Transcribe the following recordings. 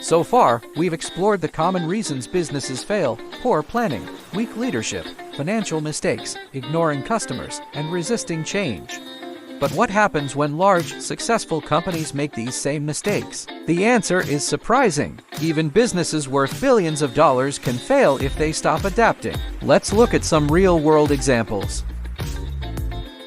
So far, we've explored the common reasons businesses fail: poor planning, weak leadership, financial mistakes, ignoring customers, and resisting change. But what happens when large, successful companies make these same mistakes? The answer is surprising. Even businesses worth billions of dollars can fail if they stop adapting. Let's look at some real-world examples.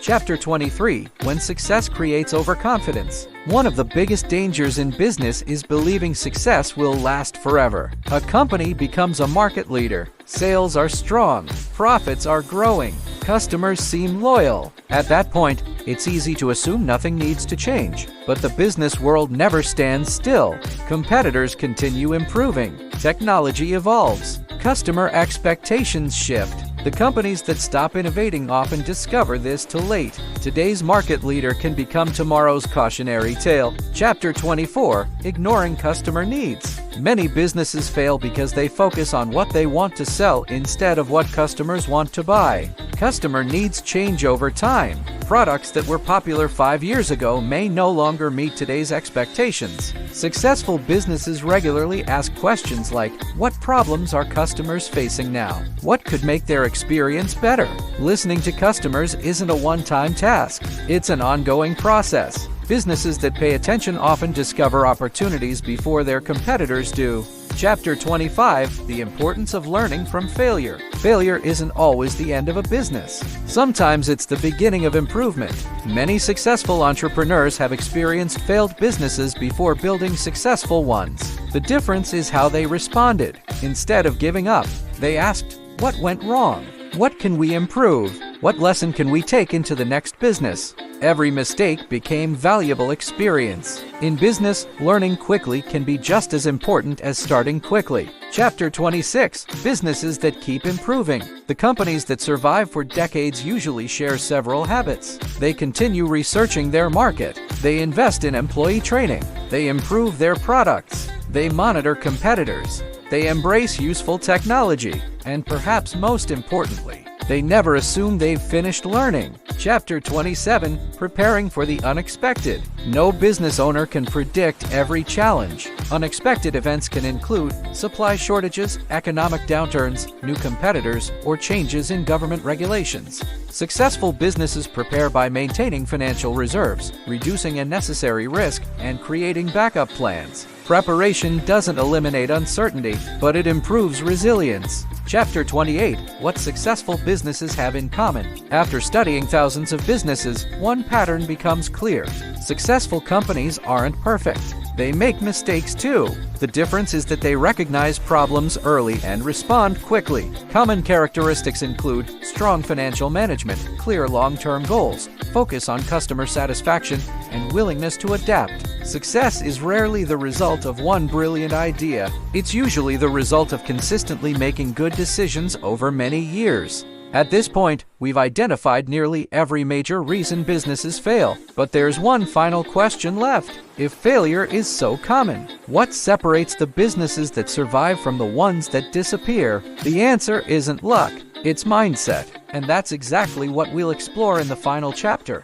Chapter 23: When Success Creates Overconfidence. One of the biggest dangers in business is believing success will last forever. A company becomes a market leader. Sales are strong. Profits are growing. Customers seem loyal. At that point, it's easy to assume nothing needs to change. But the business world never stands still. Competitors continue improving. Technology evolves. Customer expectations shift. The companies that stop innovating often discover this too late. Today's market leader can become tomorrow's cautionary tale. Chapter 24: Ignoring Customer Needs. Many businesses fail because they focus on what they want to sell instead of what customers want to buy. Customer needs change over time. Products that were popular 5 years ago may no longer meet today's expectations. Successful businesses regularly ask questions like, what problems are customers facing now? What could make their experience better? Listening to customers isn't a one-time task. It's an ongoing process. Businesses that pay attention often discover opportunities before their competitors do. Chapter 25: The Importance of Learning from Failure. Failure isn't always the end of a business. Sometimes it's the beginning of improvement. Many successful entrepreneurs have experienced failed businesses before building successful ones. The difference is how they responded. Instead of giving up, they asked, what went wrong? What can we improve? What lesson can we take into the next business? Every mistake became valuable experience. In business, learning quickly can be just as important as starting quickly. Chapter 26: Businesses that Keep Improving. The companies that survive for decades usually share several habits. They continue researching their market. They invest in employee training. They improve their products. They monitor competitors. They embrace useful technology. And perhaps most importantly, they never assume they've finished learning. Chapter 27: Preparing for the Unexpected. No business owner can predict every challenge. Unexpected events can include supply shortages, economic downturns, new competitors, or changes in government regulations. Successful businesses prepare by maintaining financial reserves, reducing unnecessary risk, and creating backup plans. Preparation doesn't eliminate uncertainty, but it improves resilience. Chapter 28: What Successful Businesses Have in Common. After studying thousands of businesses, one pattern becomes clear. Successful companies aren't perfect. They make mistakes too. The difference is that they recognize problems early and respond quickly. Common characteristics include strong financial management, clear long-term goals, focus on customer satisfaction, and willingness to adapt. Success is rarely the result of one brilliant idea. It's usually the result of consistently making good decisions over many years. At this point, we've identified nearly every major reason businesses fail. But there's one final question left. If failure is so common, what separates the businesses that survive from the ones that disappear? The answer isn't luck, it's mindset. And that's exactly what we'll explore in the final chapter.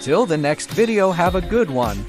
Till the next video, have a good one.